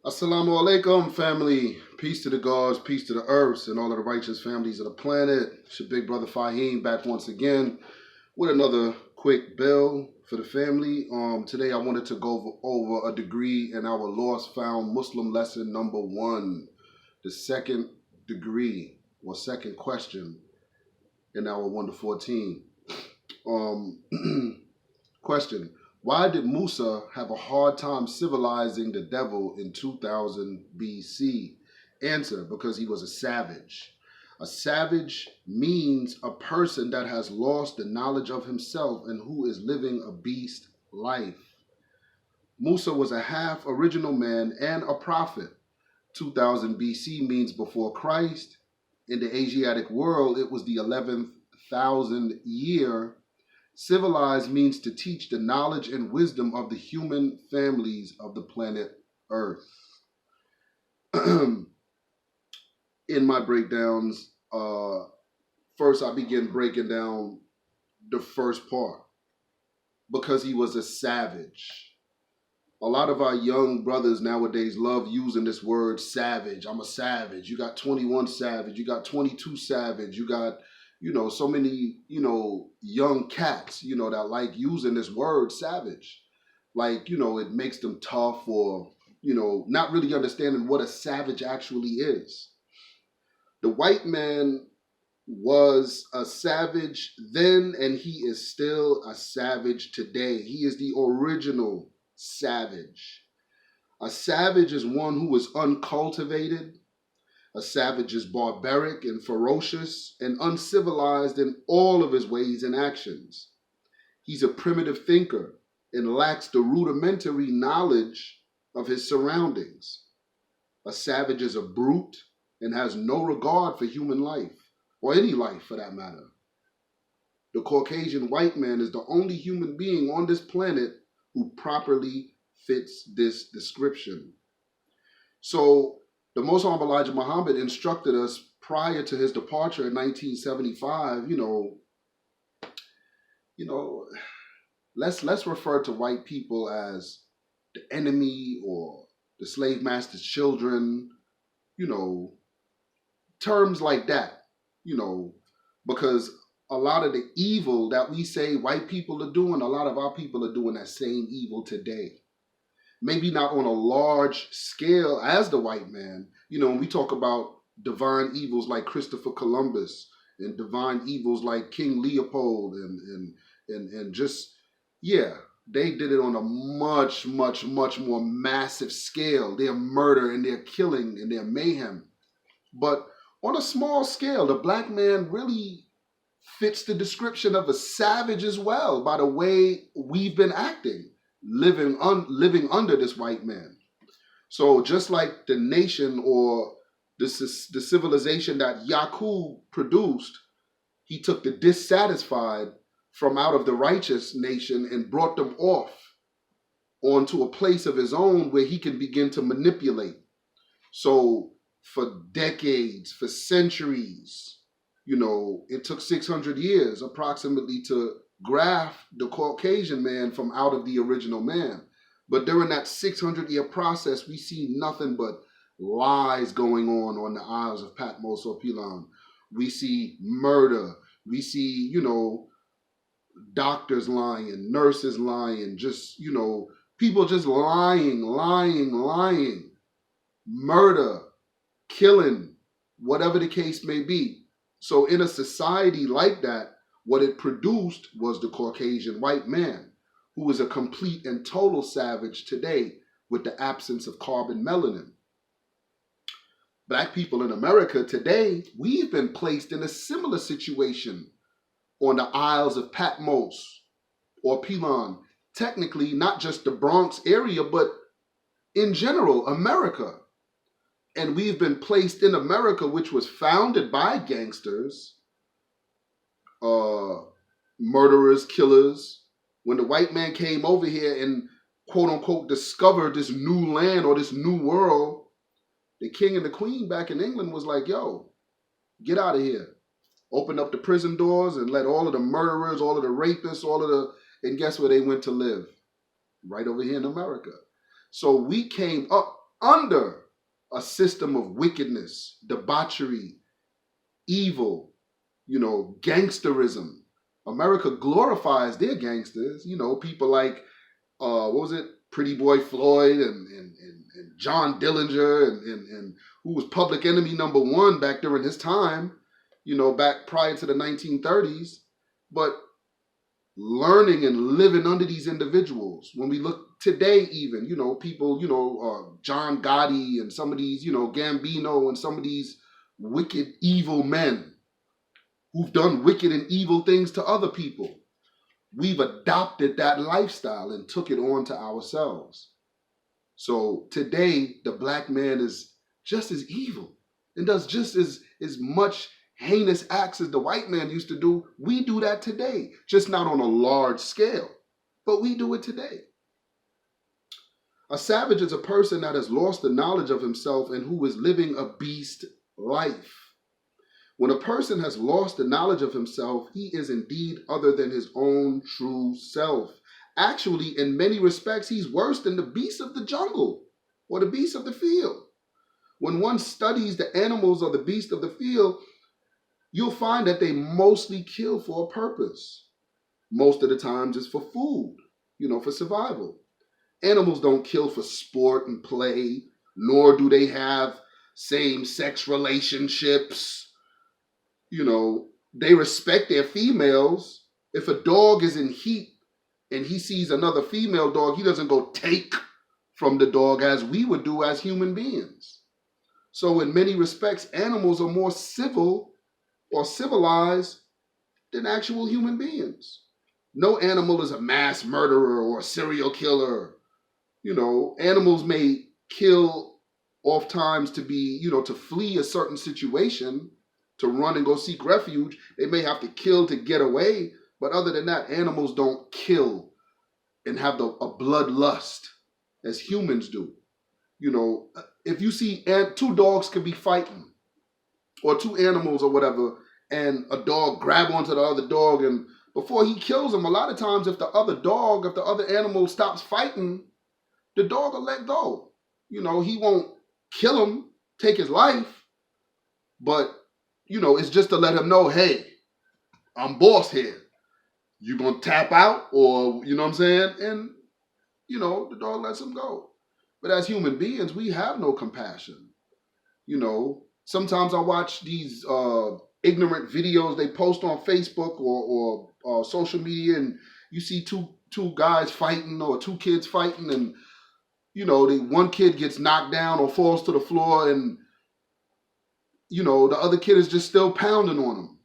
Assalamu alaikum, family. Peace to the gods, peace to the earths, and all of the righteous families of the planet. It's your big brother Fahiym back once again with another quick bill for the family. Today I wanted to go over a degree in our lost found Muslim lesson number 1, the second degree or second question in our 1 to 14. Question. Why did Musa have a hard time civilizing the devil in 2000 BC? Answer, because he was a savage. A savage means a person that has lost the knowledge of himself and who is living a beast life. Musa was a half original man and a prophet. 2000 BC means before Christ. In the Asiatic world, it was the 11,000 year. Civilize means to teach the knowledge and wisdom of the human families of the planet Earth. In my breakdowns, first I begin breaking down the first part. Because he was a savage. A lot of our young brothers nowadays love using this word savage. I'm a savage. You got 21 savage. You got 22 savage. You got so many, young cats, that like using this word savage. Like, it makes them tough or, not really understanding what a savage actually is. The white man was a savage then, and he is still a savage today. He is the original savage. A savage is one who is uncultivated. A savage is barbaric and ferocious and uncivilized in all of his ways and actions. He's a primitive thinker and lacks the rudimentary knowledge of his surroundings. A savage is a brute and has no regard for human life, or any life for that matter. The Caucasian white man is the only human being on this planet who properly fits this description. So, the Most Honorable Elijah Muhammad instructed us prior to his departure in 1975, let's refer to white people as the enemy or the slave master's children, terms like that, because a lot of the evil that we say white people are doing, a lot of our people are doing that same evil today. Maybe not on a large scale as the white man. When we talk about divine evils like Christopher Columbus and divine evils like King Leopold and just, yeah, they did it on a much, much, much more massive scale. Their murder and their killing and their mayhem. But on a small scale, the black man really fits the description of a savage as well by the way we've been acting. Living under this white man. So just like the nation or the civilization that Yaqub produced, he took the dissatisfied from out of the righteous nation and brought them off onto a place of his own where he can begin to manipulate. So for decades, for centuries, it took 600 years approximately to graft the Caucasian man from out of the original man. But during that 600-year process, we see nothing but lies going on the Isles of Patmos or Pilon. We see murder. We see, doctors lying, nurses lying, just, people just lying, murder, killing, whatever the case may be. So in a society like that, what it produced was the Caucasian white man, who is a complete and total savage today with the absence of carbon melanin. Black people in America today, we've been placed in a similar situation on the Isles of Patmos or Pilon. Technically, not just the Bronx area, but in general, America. And we've been placed in America, which was founded by gangsters, murderers, killers. When the white man came over here and quote unquote discovered this new land or this new world, the king and the queen back in England was like, yo, get out of here. Open up the prison doors and let all of the murderers, all of the rapists, and guess where they went to live? Right over here in America. So we came up under a system of wickedness, debauchery, evil, gangsterism. America glorifies their gangsters, people like, what was it, Pretty Boy Floyd and John Dillinger and who was public enemy #1 back during his time, back prior to the 1930s. But learning and living under these individuals, when we look today, even, people, John Gotti and some of these, Gambino and some of these wicked, evil men who've done wicked and evil things to other people. We've adopted that lifestyle and took it on to ourselves. So today, the black man is just as evil and does just as much heinous acts as the white man used to do. We do that today, just not on a large scale, but we do it today. A savage is a person that has lost the knowledge of himself and who is living a beast life. When a person has lost the knowledge of himself, he is indeed other than his own true self. Actually, in many respects, he's worse than the beasts of the jungle or the beasts of the field. When one studies the animals or the beasts of the field, you'll find that they mostly kill for a purpose. Most of the time, just for food, for survival. Animals don't kill for sport and play, nor do they have same-sex relationships. They respect their females. If a dog is in heat and he sees another female dog, he doesn't go take from the dog as we would do as human beings. So in many respects, animals are more civil or civilized than actual human beings. No animal is a mass murderer or a serial killer. Animals may kill oftentimes to be, to flee a certain situation, to run and go seek refuge. They may have to kill to get away, but other than that, animals don't kill and have a bloodlust as humans do. If you see two dogs could be fighting, or two animals or whatever, and a dog grab onto the other dog, and before he kills him, a lot of times if the other animal stops fighting, the dog will let go. He won't kill him, take his life, but it's just to let him know, hey, I'm boss here. You gonna tap out, or you know what I'm saying? And the dog lets him go. But as human beings, we have no compassion. Sometimes I watch these ignorant videos they post on Facebook or social media, and you see two guys fighting or two kids fighting, and one kid gets knocked down or falls to the floor, and the other kid is just still pounding on him.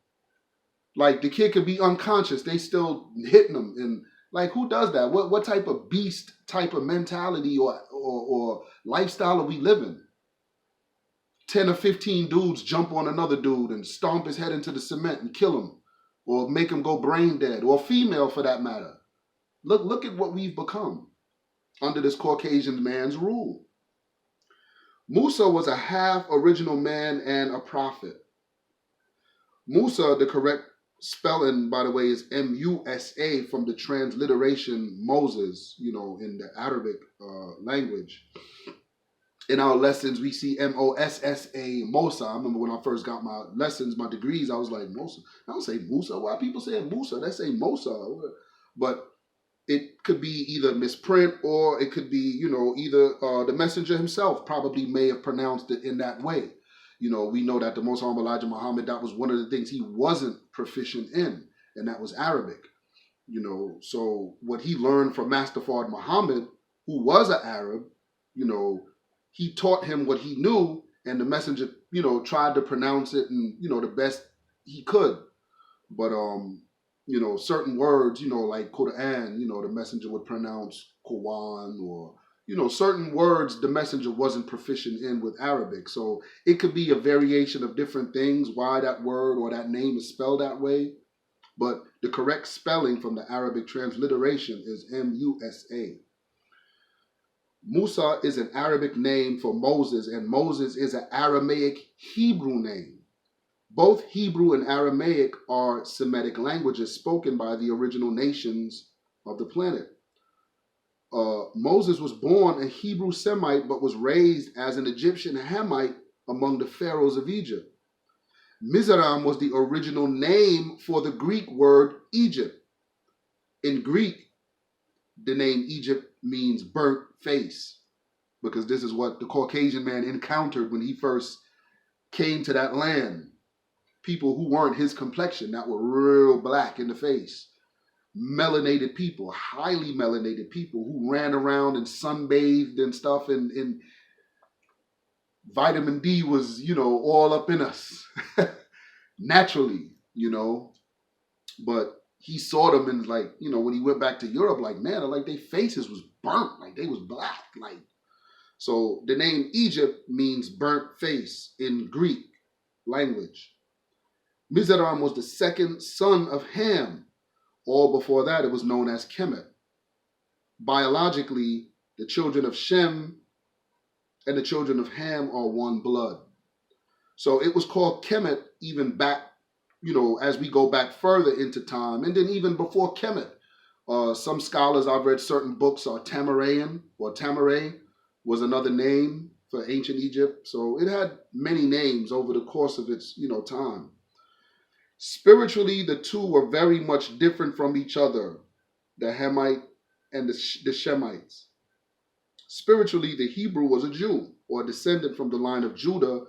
Like, the kid could be unconscious, they still hitting him. And like, who does that? What type of beast type of mentality or lifestyle are we living? 10 or 15 dudes jump on another dude and stomp his head into the cement and kill him, or make him go brain dead, or female for that matter. Look at what we've become under this Caucasian man's rule. Musa was a half original man and a prophet. Musa, the correct spelling, by the way, is M-U-S-A, from the transliteration Moses, in the Arabic language. In our lessons, we see M-O-S-S-A, Mossa. I remember when I first got my lessons, my degrees, I was like, Mossa. I don't say Musa. Why people say Musa? They say Mossa. But it could be either misprint, or it could be, either the messenger himself probably may have pronounced it in that way. We know that the Most Honorable Elijah Muhammad, that was one of the things he wasn't proficient in, and that was Arabic. So what he learned from Master Fard Muhammad, who was an Arab, he taught him what he knew, and the messenger, tried to pronounce it and, the best he could. But, certain words, like Quran, the messenger would pronounce Quran, or, certain words the messenger wasn't proficient in with Arabic. So it could be a variation of different things, why that word or that name is spelled that way. But the correct spelling from the Arabic transliteration is M-U-S-A. Musa is an Arabic name for Moses, and Moses is an Aramaic Hebrew name. Both Hebrew and Aramaic are Semitic languages spoken by the original nations of the planet. Moses was born a Hebrew Semite but was raised as an Egyptian Hamite among the pharaohs of Egypt. Mizraim was the original name for the Greek word Egypt. In Greek, the name Egypt means burnt face, because this is what the Caucasian man encountered when he first came to that land. People who weren't his complexion, that were real black in the face. Melanated people, highly melanated people who ran around and sunbathed and stuff, and vitamin D was, all up in us naturally, But he saw them and when he went back to Europe, man, their faces was burnt, they was black, So the name Egypt means burnt face in Greek language. Mizraim was the second son of Ham. All before that, it was known as Kemet. Biologically, the children of Shem and the children of Ham are one blood. So it was called Kemet even back, as we go back further into time. And then even before Kemet, some scholars, I've read certain books, are Tamaraean, or Tamaray was another name for ancient Egypt. So it had many names over the course of its, time. Spiritually, the two were very much different from each other, the Hamite and the Shemites. Spiritually, the Hebrew was a Jew, or a descendant from the line of Judah.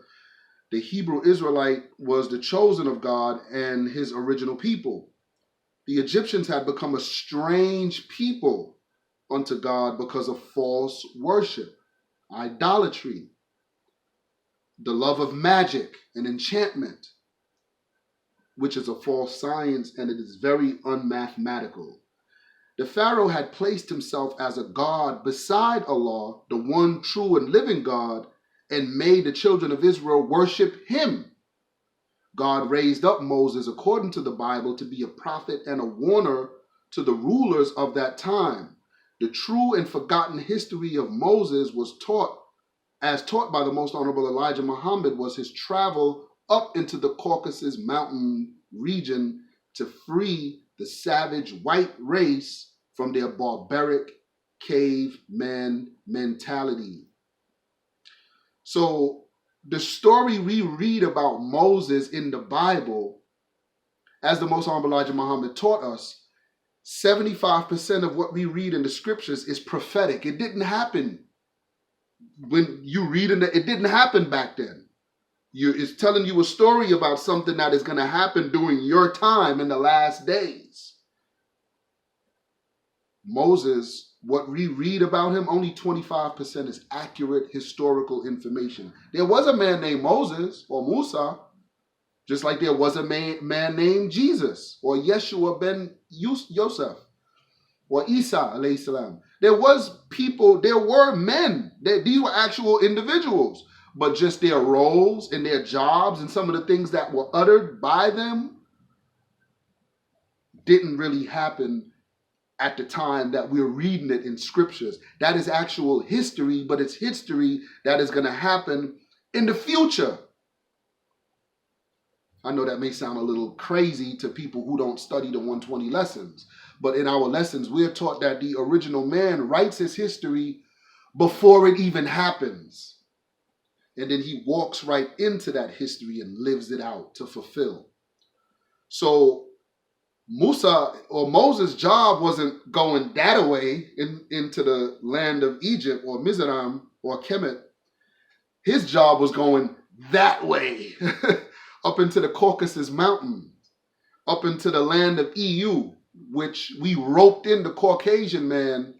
The Hebrew Israelite was the chosen of God and his original people. The Egyptians had become a strange people unto God because of false worship, idolatry, the love of magic and enchantment, which is a false science, and it is very unmathematical. The Pharaoh had placed himself as a god beside Allah, the one true and living God, and made the children of Israel worship him. God raised up Moses, according to the Bible, to be a prophet and a warner to the rulers of that time. The true and forgotten history of Moses was taught by the Most Honorable Elijah Muhammad, was his travel up into the Caucasus mountain region to free the savage white race from their barbaric caveman mentality. So the story we read about Moses in the Bible, as the Most Honorable Elijah Muhammad taught us, 75% of what we read in the scriptures is prophetic. It didn't happen when you read it didn't happen back then. It's telling you a story about something that is going to happen during your time in the last days. Moses, what we read about him, only 25% is accurate historical information. There was a man named Moses or Musa, just like there was a man named Jesus or Yeshua ben Yosef or Isa alayhi salam. There were men. These were actual individuals. But just their roles and their jobs and some of the things that were uttered by them didn't really happen at the time that we're reading it in scriptures. That is actual history, but it's history that is going to happen in the future. I know that may sound a little crazy to people who don't study the 120 lessons, but in our lessons, we're taught that the original man writes his history before it even happens. And then he walks right into that history and lives it out to fulfill. So Musa or Moses' job wasn't going that away into the land of Egypt or Mizraim or Kemet. His job was going that way, up into the Caucasus Mountains, up into the land of EU, which we roped in the Caucasian man.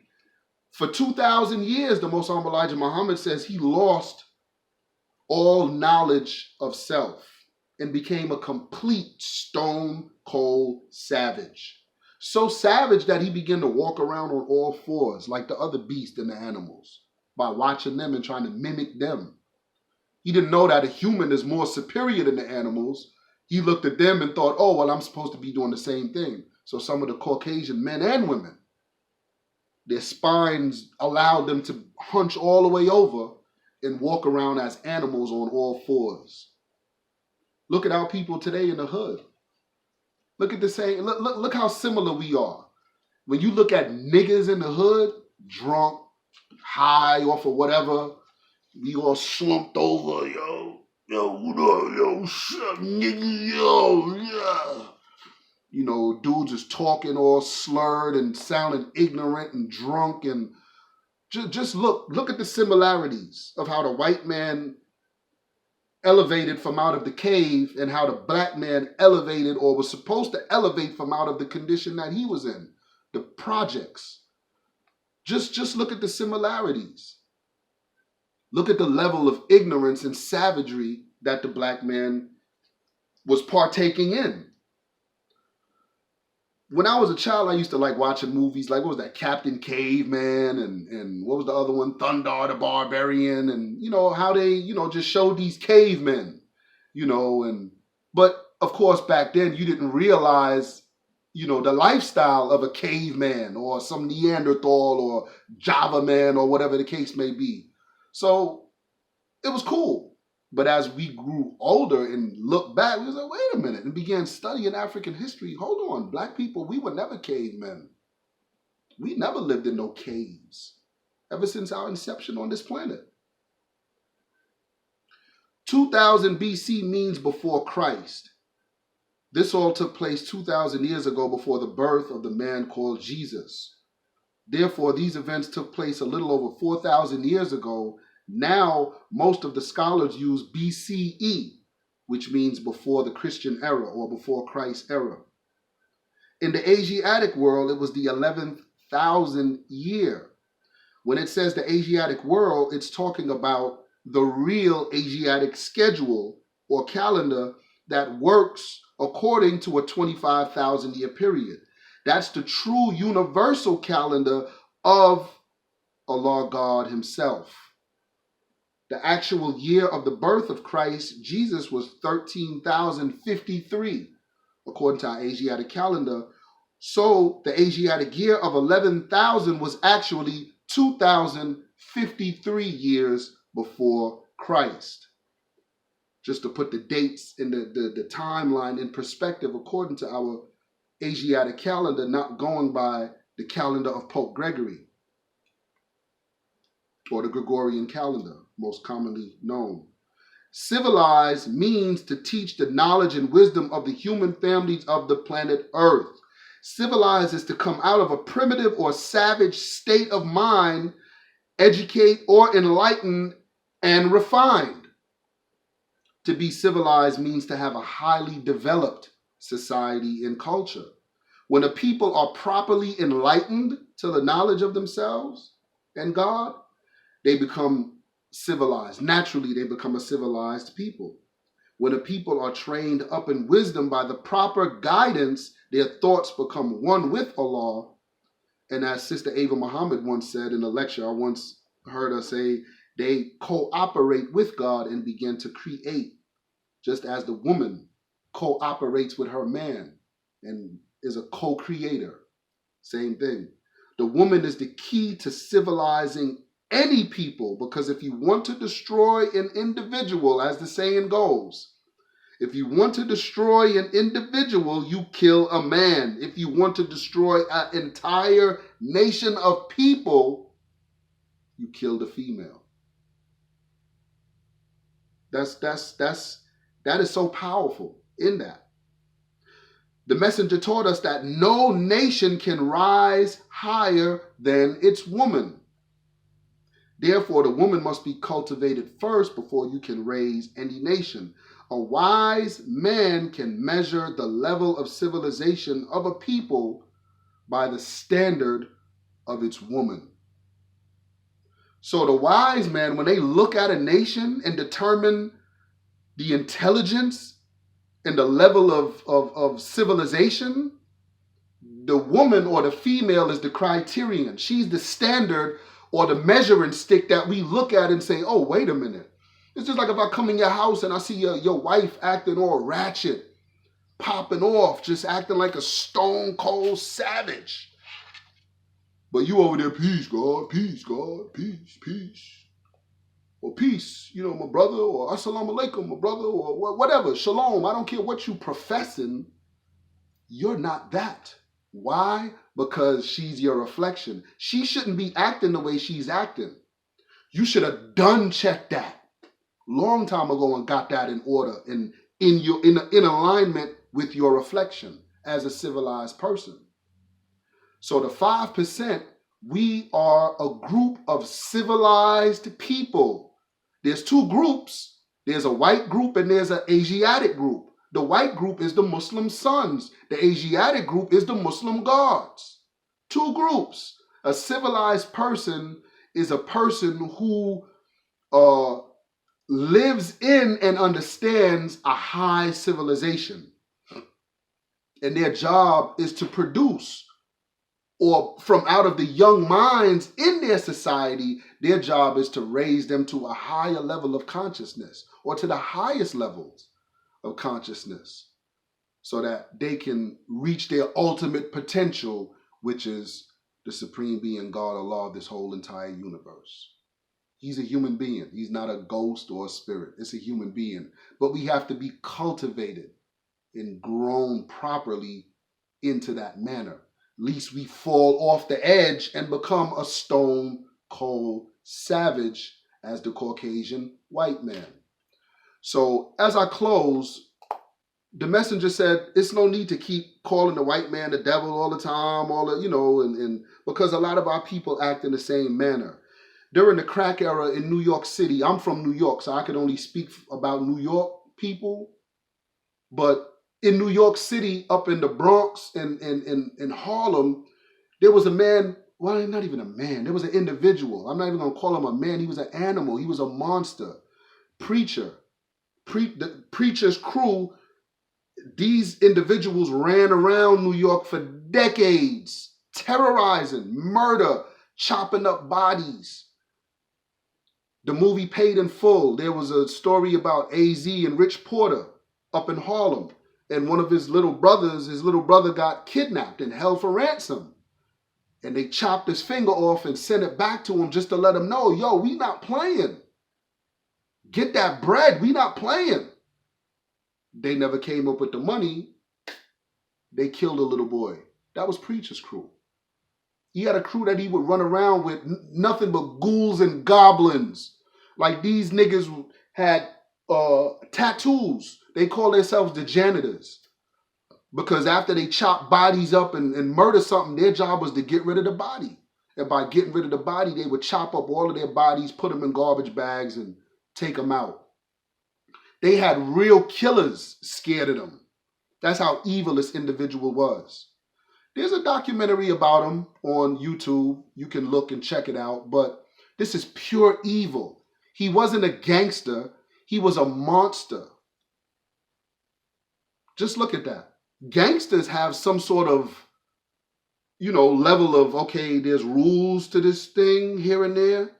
For 2,000 years, the Most Honorable Elijah Muhammad says he lost all knowledge of self and became a complete stone cold savage. So savage that he began to walk around on all fours like the other beasts and the animals by watching them and trying to mimic them. He didn't know that a human is more superior than the animals. He looked at them and thought, oh, well, I'm supposed to be doing the same thing. So some of the Caucasian men and women, their spines allowed them to hunch all the way over and walk around as animals on all fours. Look at our people today in the hood. Look at the same. Look how similar we are. When you look at niggas in the hood, drunk, high off of whatever. We all slumped over, what up, shut, nigga, yeah. You know, dudes is talking all slurred and sounding ignorant and drunk, and just look at the similarities of how the white man elevated from out of the cave and how the black man elevated or was supposed to elevate from out of the condition that he was in, the projects. Just look at the similarities. Look at the level of ignorance and savagery that the black man was partaking in. When I was a child, I used to like watching movies like, what was that, Captain Caveman, and what was the other one, Thundar the Barbarian, and how they just showed these cavemen, but of course back then you didn't realize the lifestyle of a caveman or some Neanderthal or Java man or whatever the case may be. So it was cool. But as we grew older and looked back, we was like, wait a minute, and began studying African history. Hold on, black people, we were never cavemen. We never lived in no caves ever since our inception on this planet. 2000 BC means before Christ. This all took place 2,000 years ago before the birth of the man called Jesus. Therefore, these events took place a little over 4,000 years ago. Now, most of the scholars use BCE, which means before the Christian era or before Christ's era. In the Asiatic world, it was the 11,000 year. When it says the Asiatic world, it's talking about the real Asiatic schedule or calendar that works according to a 25,000 year period. That's the true universal calendar of Allah God himself. The actual year of the birth of Christ Jesus was 13,053, according to our Asiatic calendar. So the Asiatic year of 11,000 was actually 2,053 years before Christ. Just to put the dates and the timeline in perspective according to our Asiatic calendar, not going by the calendar of Pope Gregory, or the Gregorian calendar, most commonly known. Civilize means to teach the knowledge and wisdom of the human families of the planet Earth. Civilize is to come out of a primitive or savage state of mind, educate or enlighten and refined. To be civilized means to have a highly developed society and culture. When a people are properly enlightened to the knowledge of themselves and God, they become civilized. Naturally, they become a civilized people. When a people are trained up in wisdom by the proper guidance, their thoughts become one with Allah. And as Sister Ava Muhammad once said in a lecture, I once heard her say, they cooperate with God and begin to create, just as the woman cooperates with her man and is a co-creator. Same thing. The woman is the key to civilizing any people, because if you want to destroy an individual, as the saying goes, if you want to destroy an individual, you kill a man. If you want to destroy an entire nation of people, you kill the female. That is so powerful in that. The messenger taught us that no nation can rise higher than its woman. Therefore, the woman must be cultivated first before you can raise any nation. A wise man can measure the level of civilization of a people by the standard of its woman. So the wise man, when they look at a nation and determine the intelligence and the level of civilization, the woman or the female is the criterion. She's the standard or the measuring stick that we look at and say, oh, wait a minute. It's just like if I come in your house and I see your wife acting all ratchet, popping off, just acting like a stone cold savage. But you over there, peace, God, peace, peace. Or peace, my brother, or assalamu alaikum, my brother, or whatever, shalom. I don't care what you professing. You're not that. Why? Because she's your reflection. She shouldn't be acting the way she's acting. You should have done checked that long time ago and got that in order and in alignment with your reflection as a civilized person. So the 5%, we are a group of civilized people. There's two groups. There's a white group and there's an Asiatic group. The white group is the Muslim sons. The Asiatic group is the Muslim gods. Two groups. A civilized person is a person who lives in and understands a high civilization. And their job is to produce, or from out of the young minds in their society, their job is to raise them to a higher level of consciousness, or to the highest levels of consciousness, so that they can reach their ultimate potential, which is the supreme being, God, Allah, of this whole entire universe. He's a human being. He's not a ghost or a spirit. It's a human being. But we have to be cultivated and grown properly into that manner. Lest we fall off the edge and become a stone cold savage as the Caucasian white man. So as I close, the messenger said, it's no need to keep calling the white man the devil all the time, and because a lot of our people act in the same manner. During the crack era in New York City, I'm from New York, so I can only speak about New York people, but in New York City, up in the Bronx and in Harlem, there was a man, well, not even a man, there was an individual. I'm not even going to call him a man. He was an animal. He was a monster. Preacher. The preacher's crew, these individuals ran around New York for decades, terrorizing, murder, chopping up bodies. The movie Paid in Full, there was a story about A.Z and Rich Porter up in Harlem. And one of his little brother got kidnapped and held for ransom. And they chopped his finger off and sent it back to him just to let him know, yo, we not playing. Get that bread, we not playing. They never came up with the money. They killed a little boy. That was Preacher's crew. He had a crew that he would run around with, nothing but ghouls and goblins. Like these niggas had tattoos. They call themselves the janitors. Because after they chop bodies up and murder something, their job was to get rid of the body. And by getting rid of the body, they would chop up all of their bodies, put them in garbage bags, and take them out. They had real killers scared of them. That's how evil this individual was. There's a documentary about him on YouTube. You can look and check it out. But this is pure evil. He wasn't a gangster. He was a monster. Just look at that. Gangsters have some sort of, level of, okay, there's rules to this thing here and there.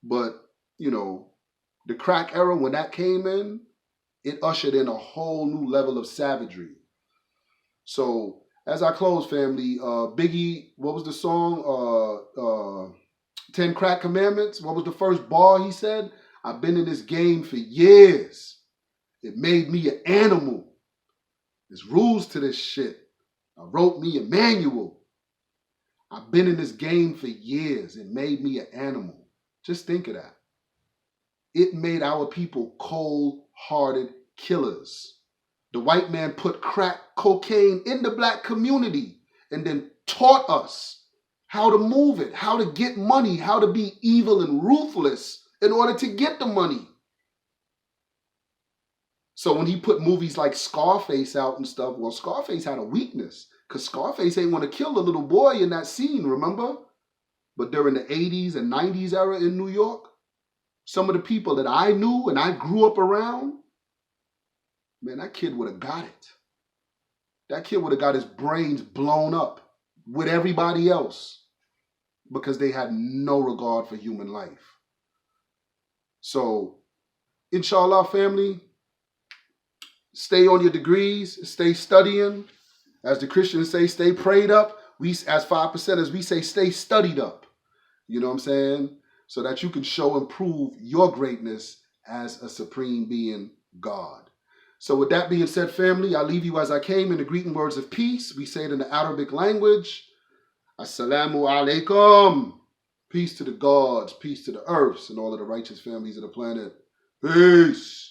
But, the crack era, when that came in, it ushered in a whole new level of savagery. So, as I close, family, Biggie, what was the song? 10 Crack Commandments. What was the first bar he said? I've been in this game for years. It made me an animal. There's rules to this shit. I wrote me a manual. I've been in this game for years. It made me an animal. Just think of that. It made our people cold-hearted killers. The white man put crack cocaine in the black community and then taught us how to move it, how to get money, how to be evil and ruthless in order to get the money. So when he put movies like Scarface out and stuff, well, Scarface had a weakness because Scarface ain't want to kill the little boy in that scene, remember? But during the 80s and 90s era in New York, some of the people that I knew and I grew up around, man, that kid would have got it. That kid would have got his brains blown up with everybody else because they had no regard for human life. So, inshallah, family, stay on your degrees, stay studying. As the Christians say, stay prayed up. We, as 5%ers, we say stay studied up. You know what I'm saying? So that you can show and prove your greatness as a supreme being, God. So with that being said, family, I leave you as I came in the greeting words of peace. We say it in the Arabic language. Assalamu alaikum. Peace to the gods, peace to the earths, and all of the righteous families of the planet. Peace.